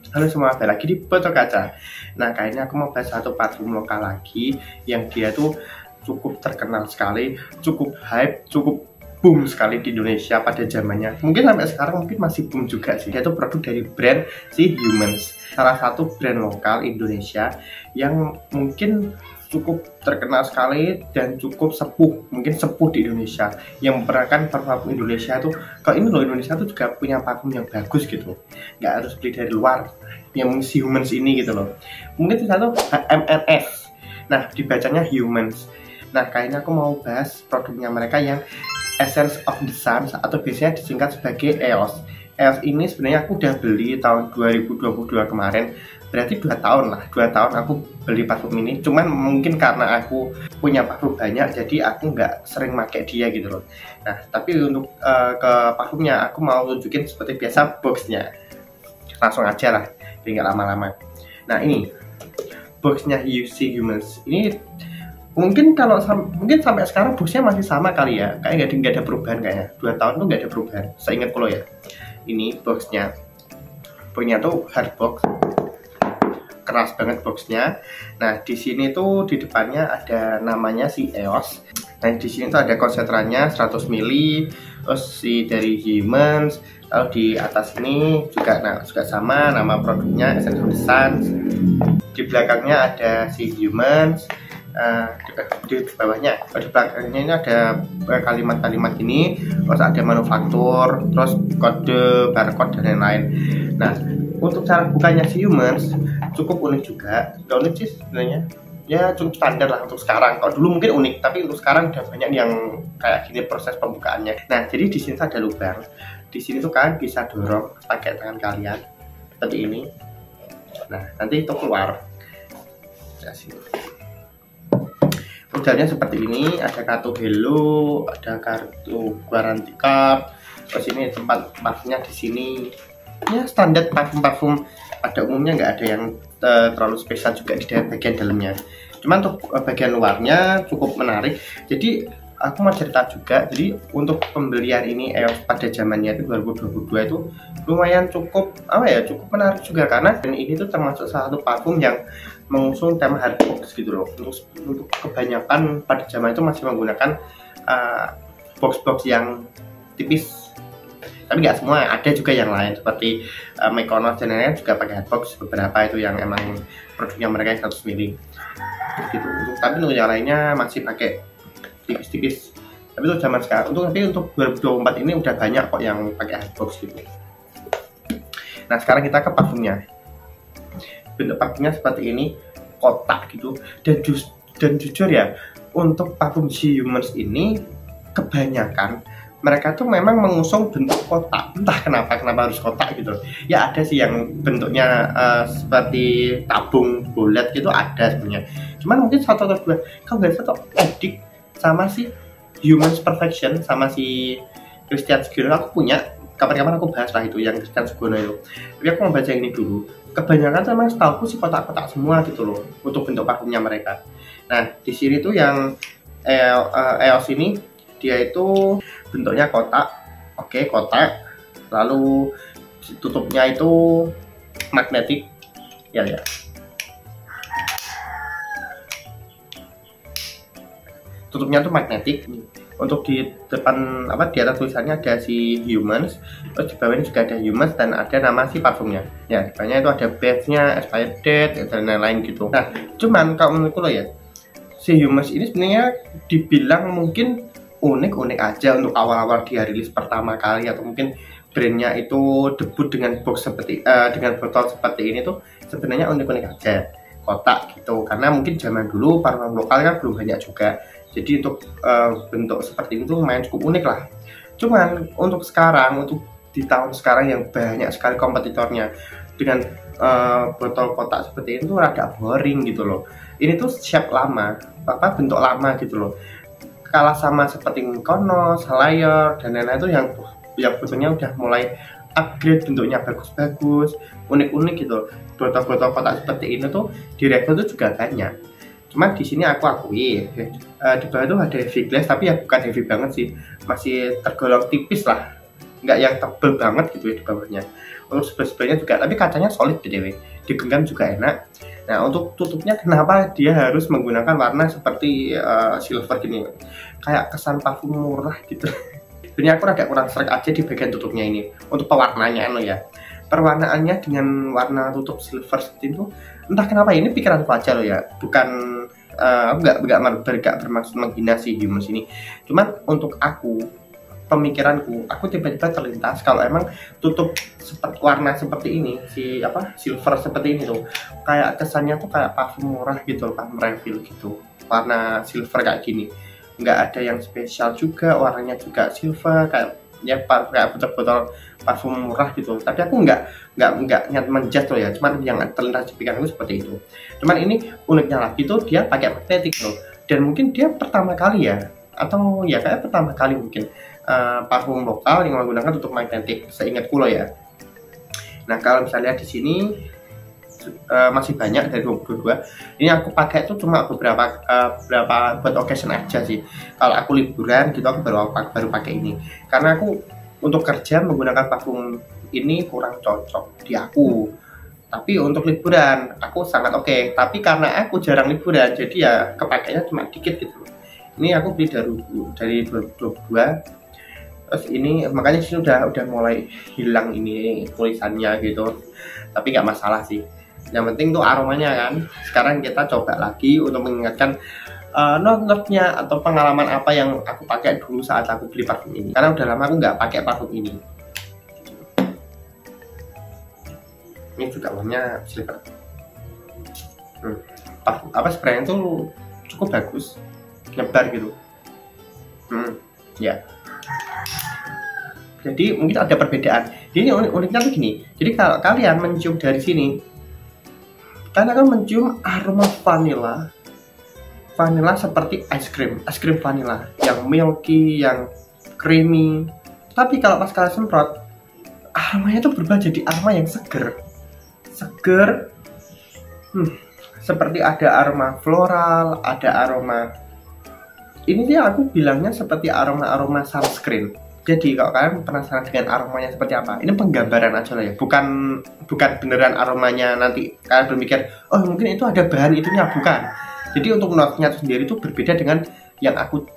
Halo semua, balik lagi di Botol Kaca. Nah, kayaknya aku mau bahas satu parfum lokal lagi yang dia tuh cukup terkenal sekali, cukup hype, cukup boom sekali di Indonesia pada zamannya. Mungkin sampai sekarang mungkin masih boom juga sih. Dia tuh produk dari brand si Humans, salah satu brand lokal Indonesia yang mungkin cukup terkenal sekali dan cukup sepuh, mungkin sepuh di Indonesia, yang memperankan parfum Indonesia tuh. Kalau ini loh, Indonesia tuh juga punya parfum yang bagus gitu, nggak harus beli dari luar, yang si Humans ini gitu loh. Mungkin itu satu HMNS, nah dibacanya Humans. Nah, kayaknya aku mau bahas produknya mereka yang Essence of the Sun, atau biasanya disingkat sebagai EOS. EOS ini sebenarnya aku udah beli tahun 2022 kemarin, berarti 2 tahun lah, 2 tahun aku beli parfum ini. Cuman mungkin karena aku punya parfum banyak, jadi aku nggak sering pakai dia gitu loh. Nah, tapi untuk ke parfumnya aku mau tunjukin seperti biasa boxnya, langsung aja lah, biar nggak lama-lama. Nah, ini boxnya UC Humans ini. Mungkin kalau mungkin sampai sekarang boxnya masih sama kali ya, kayak nggak ada perubahan kayaknya. 2 tahun tuh nggak ada perubahan, seingat lo ya. Ini boxnya punya tuh hard box, keras banget boxnya. Nah, di sini tuh di depannya ada namanya si EOS. Nah, di sini tuh ada konsentrannya 100 ml, terus si dari Humans. Lalu di atas ini juga, nah, juga sama nama produknya Essence of the Sun. Di belakangnya ada si Humans. Di bawahnya, di belakangnya ini ada kalimat-kalimat ini, terus ada manufaktur, terus kode, barcode, dan lain-lain. Nah, untuk cara bukanya si Humans cukup unik juga. Gak unik sih sebenarnya, ya cukup standar lah untuk sekarang. Kalau dulu mungkin unik, tapi untuk sekarang udah banyak yang kayak gini proses pembukaannya. Nah, jadi di sini ada lubang. Di sini tuh kan bisa dorong pakai tangan kalian seperti ini. Nah, nanti itu keluar. Ya, sini. Modelnya seperti ini, ada kartu hello, ada kartu garansi card. Terus ini tempat parfumnya di sini. Ya, standar parfum pada umumnya, nggak ada yang terlalu spesial juga di bagian dalamnya. Cuman untuk bagian luarnya cukup menarik. Jadi aku mau cerita juga. Jadi untuk pembelian ini EOS pada zamannya itu 2022 itu lumayan cukup cukup menarik juga, karena ini tuh termasuk salah satu parfum yang mengusung tema hard box gitu loh. Untuk kebanyakan pada zaman itu masih menggunakan box-box yang tipis, tapi nggak semua, ada juga yang lain seperti Mykonos dan lain-lain juga pakai hardbox. Beberapa itu yang emang produknya mereka yang 100 ml gitu. Tapi untuk yang lainnya masih pakai tipis-tipis. Tapi untuk zaman sekarang, untuk 2024 ini udah banyak kok yang pakai hardbox gitu. Nah, sekarang kita ke parfumnya. Bentuk parfumnya seperti ini, kotak gitu. Dan jujur ya, untuk parfum si Humans ini kebanyakan mereka tuh memang mengusung bentuk kotak. Entah kenapa harus kotak gitu. Ya ada sih yang bentuknya seperti tabung bulat gitu, ada sebenarnya. Cuman mungkin satu atau dua. Kalau nggak satu edik sama si Humans Perfection sama si Christian Sugiono aku punya. Kapan-kapan aku bahas lah itu yang Christian Sugiono itu. Tapi aku mau baca yang ini dulu. Kebanyakan tuh memang setahu sih kotak-kotak semua gitu loh untuk bentuk parfumnya mereka. Nah, di sini tuh yang EOS ini dia itu bentuknya kotak. Oke, kotak. Lalu tutupnya itu magnetik. Ya. Tutupnya tuh magnetik. Untuk di depan di atas tulisannya ada si Humans, terus di bawahnya juga ada Humans dan ada nama si parfumnya. Ya, di bawahnya itu ada badge-nya, expired date dan lain-lain gitu. Nah, cuman kalau menurutku loh ya, si Humans ini sebenarnya dibilang mungkin unik-unik aja untuk awal-awal dia rilis pertama kali, atau mungkin brandnya itu debut dengan box seperti dengan botol seperti ini tuh sebenarnya unik-unik aja, kotak gitu. Karena mungkin zaman dulu parfum lokal kan belum banyak juga. Jadi untuk bentuk seperti itu lumayan cukup unik lah. Cuman untuk sekarang, untuk di tahun sekarang yang banyak sekali kompetitornya dengan botol kotak seperti itu rada boring gitu loh. Ini tuh shape lama, bentuk lama gitu loh. Kalah sama seperti Mykonos, Halayor, dan lain-lain itu yang bentuknya udah mulai upgrade, bentuknya bagus-bagus, unik-unik gitu. Botol-botol kotak seperti ini tuh di Revo tuh juga banyak. Cuman di sini aku akui di bawah itu ada heavy glass, tapi ya bukan heavy banget sih, masih tergolong tipis lah nggak yang tebel banget gitu ya di bawahnya. Untuk sebelah-sebelahnya juga, tapi kacanya solid BTW, digenggam juga enak. Nah untuk tutupnya kenapa dia harus menggunakan warna seperti silver gini, kayak kesan parfum murah gitu. Sebenarnya aku agak kurang srek aja di bagian tutupnya ini. Untuk pewarnanya lo ya, perwarnaannya dengan warna tutup silver seperti itu, entah kenapa ini pikiranku aja lo ya, bukan aku nggak bermaksud menghina si Humus ini. Cuman untuk aku, pemikiranku, aku tiba-tiba terlintas kalau emang tutup seperti warna seperti ini, si silver seperti ini tuh, kayak kesannya tuh kayak parfum murah gitu, parfum refill gitu, warna silver kayak gini, nggak ada yang spesial juga, warnanya juga silver kayak ya kayak botol-botol parfum murah gitu. Tapi aku nggak niat menjudge loh ya, cuman yang terlintas di pikiranku seperti itu. Cuman ini uniknya lagi tuh dia pakai magnetik loh, dan mungkin dia pertama kali ya, atau ya kayak pertama kali mungkin parfum lokal yang menggunakan tutup magnetik, seingatku loh ya. Nah kalau misalnya di sini masih banyak dari 22. Ini aku pakai tuh cuma beberapa buat occasion aja sih. Kalau aku liburan gitu aku baru pakai ini. Karena aku untuk kerja menggunakan parfum ini kurang cocok di aku. Tapi untuk liburan aku sangat oke. Tapi karena aku jarang liburan, jadi ya kepakainya cuma dikit gitu. Ini aku beli dari 2022. Terus ini makanya sih udah mulai hilang ini tulisannya gitu. Tapi nggak masalah sih. Yang penting tuh aromanya kan. Sekarang kita coba lagi untuk mengingatkan not-notnya atau pengalaman apa yang aku pakai dulu saat aku beli parfum ini. Karena udah lama aku nggak pakai parfum ini. Ini juga warnanya silver. Parfum spraynya tuh cukup bagus, nyebar gitu. Ya. Jadi mungkin ada perbedaan. Ini uniknya tuh gini. Jadi kalau kalian mencium dari sini, kalian akan mencium aroma vanilla seperti es krim vanilla, yang milky, yang creamy. Tapi kalau pas kalian semprot, aromanya itu berubah jadi aroma yang seger. Seperti ada aroma floral, ada aroma. Ini dia aku bilangnya seperti aroma sunscreen. Jadi kalau kalian penasaran dengan aromanya seperti apa, ini penggambaran aja lah ya, bukan beneran aromanya. Nanti kalian berpikir, oh mungkin itu ada bahan itunya, bukan. Jadi untuk notnya itu sendiri itu berbeda dengan yang aku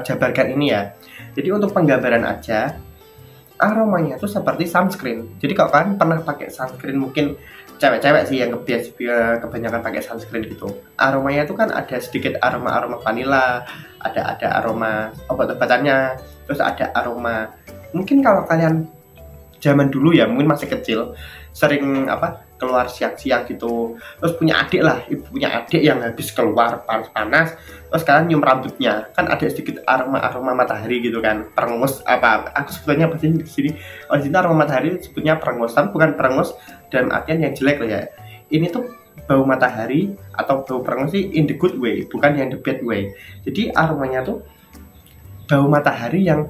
jabarkan ini ya. Jadi untuk penggambaran aja, aromanya itu seperti sunscreen. Jadi kalau kalian pernah pakai sunscreen, mungkin cewek-cewek sih yang kebanyakan pakai sunscreen gitu, aromanya itu kan ada sedikit aroma vanilla, ada aroma obat-obatannya, terus ada aroma. Mungkin kalau kalian zaman dulu ya, mungkin masih kecil, sering keluar siang-siang gitu, terus ibu punya adik yang habis keluar panas, terus kalian nyium rambutnya, kan ada sedikit aroma matahari gitu kan, perengus aku sebetulnya pasti di sini. Kalau di sini aroma matahari sebutnya perengus, tapi bukan perengus dalam artian yang jelek loh ya. Ini tuh bau matahari atau bau perengus sih in the good way, bukan yang the bad way. Jadi aromanya tuh bau matahari yang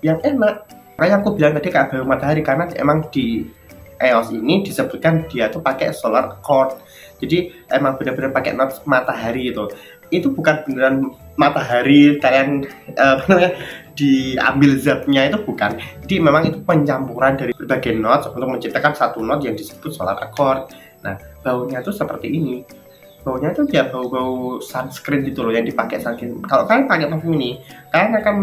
enak. Kayak aku bilang tadi kayak bau matahari, karena emang di EOS ini disebutkan dia tuh pakai solar accord. Jadi emang benar-benar pakai not matahari itu. Itu bukan beneran matahari kalian diambil zatnya, itu bukan. Jadi memang itu pencampuran dari berbagai not untuk menciptakan satu not yang disebut solar accord. Nah, baunya tuh seperti ini. Baunya tuh dia bau sunscreen gitu loh, yang dipakai sunscreen. Kalau kalian pakai parfum ini, kalian akan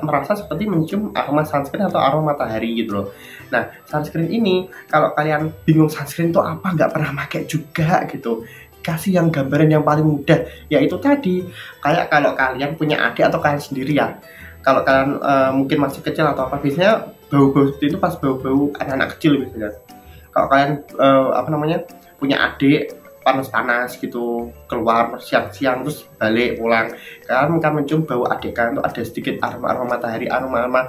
merasa seperti mencium aroma sunscreen atau aroma matahari gitu loh. Nah, sunscreen ini kalau kalian bingung sunscreen itu apa, nggak pernah pakai juga gitu, kasih yang gambaran yang paling mudah, yaitu tadi, kayak kalau kalian punya adik atau kalian sendiri ya, kalau kalian mungkin masih kecil atau apa, biasanya bau-bau seperti itu pas bau-bau anak-anak kecil biasanya. Kalau kalian punya adik panas gitu, keluar siang-siang terus balik pulang, kalian akan mencium bau adik kalian tuh ada sedikit aroma matahari, aroma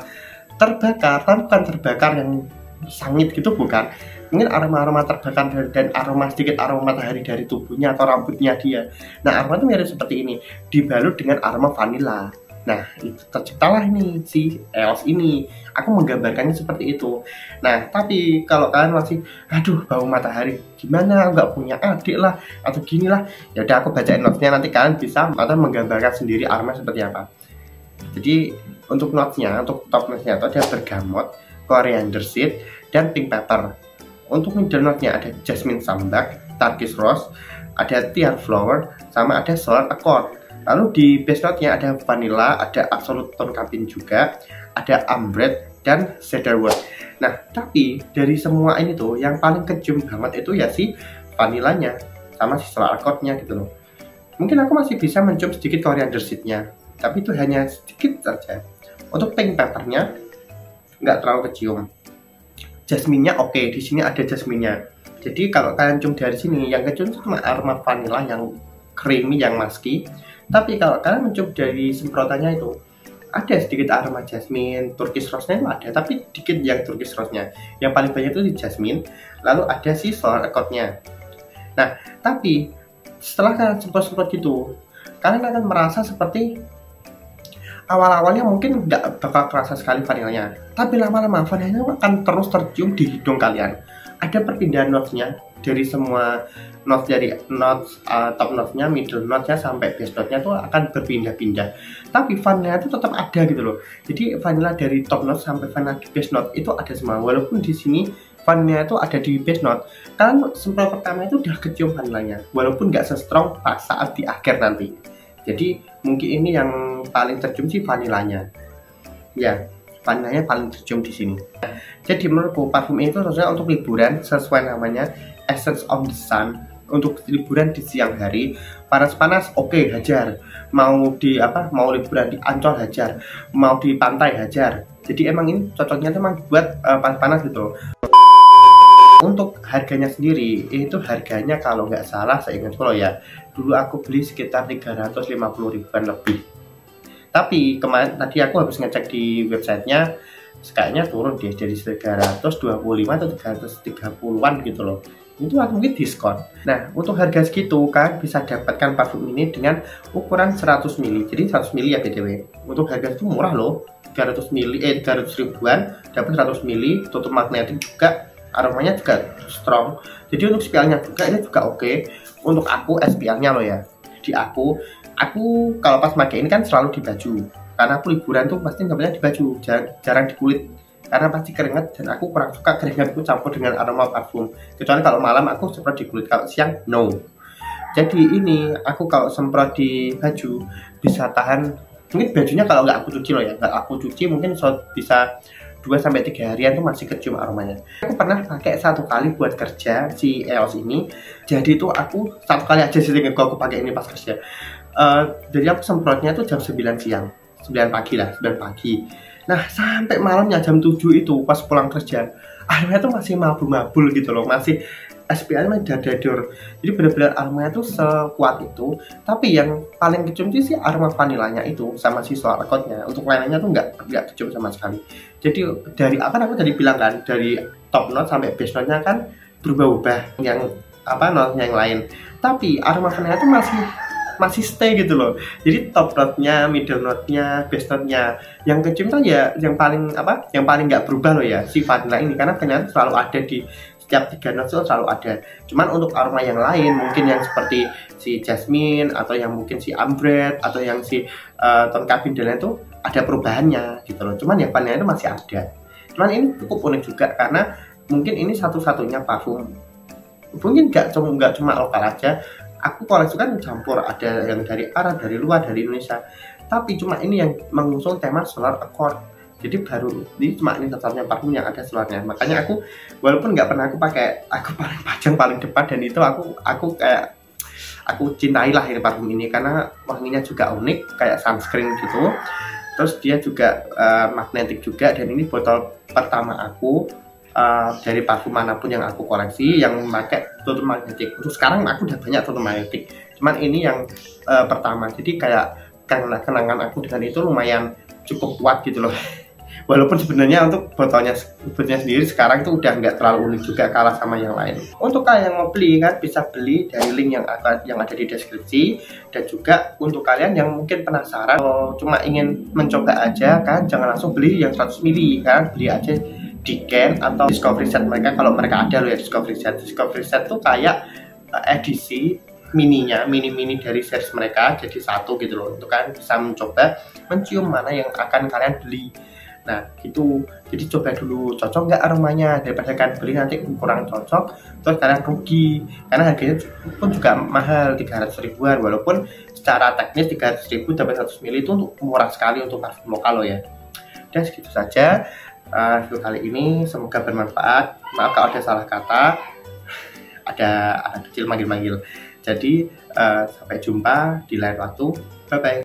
terbakar, tapi bukan terbakar yang sangit gitu, bukan. Mungkin aroma terbakar dan aroma sedikit aroma matahari dari tubuhnya atau rambutnya dia. Nah, aroma itu mirip seperti ini, dibalut dengan aroma vanilla. Nah, itu terciptalah nih si EOS ini. Aku menggambarkannya seperti itu. Nah, tapi kalau kalian masih, aduh bau matahari gimana, nggak punya adik lah atau gini lah, ya udah aku bacain notesnya, nanti kalian bisa atau menggambarkan sendiri aroma seperti apa. Jadi untuk notesnya, untuk top notesnya itu ada bergamot, coriander seed, dan pink pepper. Untuk middle note-nya ada jasmine sambac, turkish rose, ada tiar flower, sama ada solar accord. Lalu di base note-nya ada vanilla, ada absolute tone cabin juga, ada ambre, dan cedarwood. Nah, tapi dari semua ini tuh yang paling kecium banget itu ya si vanilanya sama si solar accord-nya gitu loh. Mungkin aku masih bisa mencium sedikit coriander seed-nya, tapi itu hanya sedikit saja. Untuk pink pepper-nya nggak terlalu kecium. Jasmine-nya oke, di sini ada jasmine-nya. Jadi kalau kalian cium dari sini, yang kecium itu cuma aroma vanilla yang creamy, yang musky. Tapi kalau kalian mencium dari semprotannya itu, ada sedikit aroma jasmine, turkish rose-nya itu ada, tapi dikit yang turkish rose-nya. Yang paling banyak itu di jasmine, lalu ada si solar accord-nya. Nah, tapi setelah kalian semprot-semprot gitu, kalian akan merasa seperti awal-awalnya mungkin nggak bakal kerasa sekali vanilanya, tapi lama-lama vanilanya akan terus tercium di hidung kalian. Ada perpindahan notes-nya dari semua notes, dari notes top notes-nya, middle notes-nya sampai base note-nya tuh akan berpindah-pindah. Tapi vanilla itu tetap ada gitu loh. Jadi vanilla dari top note sampai vanilla di base note itu ada semua. Walaupun di sini vanilla itu ada di base note, kalian semprot pertama itu udah kecium vanillanya, walaupun nggak se-strong pas saat di akhir nanti. Jadi mungkin ini yang paling tercium sih vanilanya. Ya, vanilanya paling tercium di sini. Jadi menurutku parfum ini tuh seharusnya untuk liburan, sesuai namanya Essence of the Sun. Untuk liburan di siang hari, panas-panas oke, hajar. Mau di mau liburan di Ancol hajar, mau di pantai hajar. Jadi emang ini cocoknya tuh emang buat panas-panas gitu. Untuk harganya sendiri, itu harganya kalau nggak salah saya ingat kalau ya, dulu aku beli sekitar 350 ribuan lebih. Tapi kemarin tadi aku habis ngecek di websitenya, kayaknya turun deh dari 325 atau 330-an gitu loh. Itu mungkin diskon. Nah, untuk harga segitu kan bisa dapatkan parfum ini dengan ukuran 100 ml. Jadi 100 ml ya BTW. Untuk harga itu murah loh. 300 ribuan dapat 100 ml, tutup magnetik juga. Aromanya juga strong. Jadi untuk SPL-nya juga ini juga oke. Untuk aku SPL-nya loh ya. Di aku kalau pas pakai ini kan selalu di baju. Karena aku liburan tuh pasti nggak di baju, jarang di kulit. Karena pasti keringat dan aku kurang suka keringatku campur dengan aroma parfum. Kecuali kalau malam aku semprot di kulit, kalau siang no. Jadi ini aku kalau semprot di baju bisa tahan. Mungkin bajunya kalau nggak aku cuci loh ya, nggak aku cuci mungkin bisa 2-3 harian tuh masih kecium aromanya. Aku pernah pakai 1 kali buat kerja si EOS ini. Jadi itu aku 1 kali aja sih aku pakai ini pas kerja. Jadi aku semprotnya tuh jam 9 siang, 9 pagi lah, 9 pagi. Nah sampai malamnya jam 7 itu pas pulang kerja, aromanya tuh masih mabul-mabul gitu loh, masih SPL masih dadador. Jadi benar-benar aromanya tuh sekuat itu. Tapi yang paling kecium sih aroma vanilanya itu sama si solar accord-nya. Untuk lainnya tuh nggak kecium sama sekali. Jadi dari aku tadi bilang kan, dari top note sampai base note-nya kan berubah-ubah yang note-nya yang lain. Tapi aroma vanilanya tuh masih stay gitu loh. Jadi top note-nya, middle note-nya, base note-nya yang kecium tuh ya yang paling nggak berubah loh ya si vanilla ini, karena ternyata selalu ada di setiap 3 note itu selalu ada. Cuman untuk aroma yang lain mungkin yang seperti si jasmine atau yang mungkin si ambre atau yang si tone cabin dan lain itu ada perubahannya gitu loh. Cuman ya vanilla itu masih ada. Cuman ini cukup unik juga karena mungkin ini satu-satunya parfum, mungkin nggak cuma lokal aja. Aku koleksi kan campur, ada yang dari Arab, dari luar, dari Indonesia. Tapi cuma ini yang mengusung tema solar accord. Jadi ini cuma ini satu-satunya parfum yang ada solarnya. Makanya aku walaupun nggak pernah aku pakai, aku paling pajang paling depan, dan itu aku kayak aku cintai lah ini parfum ini karena wanginya juga unik kayak sunscreen gitu. Terus dia juga magnetik juga, dan ini botol pertama aku dari parfum manapun yang aku koleksi yang memakai tutup magnetik. Untuk sekarang aku udah banyak tutup magnetik, cuman ini yang pertama. Jadi kayak kenangan aku dengan itu lumayan cukup kuat gitu loh. Walaupun sebenarnya untuk botolnya sendiri sekarang tuh udah nggak terlalu unik juga, kalah sama yang lain. Untuk kalian yang mau beli kan bisa beli dari link yang ada di deskripsi. Dan juga untuk kalian yang mungkin penasaran, cuma ingin mencoba aja kan, jangan langsung beli yang 100 ml kan, beli aja di can atau discovery set mereka kalau mereka ada loh ya. Discovery set tuh kayak edisi mini dari series mereka jadi satu gitu loh, untuk kalian bisa mencoba mencium mana yang akan kalian beli. Nah gitu, jadi coba dulu cocok nggak aromanya, daripada kalian beli nanti kurang cocok terus kalian rugi, karena harganya pun juga mahal, 300 ribuan, walaupun secara teknis 300 ribu dapat 100 ml itu untuk murah sekali untuk parfum lokal loh ya. Dan segitu saja video kali ini, semoga bermanfaat. Maaf kalau ada salah kata, ada anak kecil manggil-manggil. Jadi sampai jumpa di lain waktu, bye bye.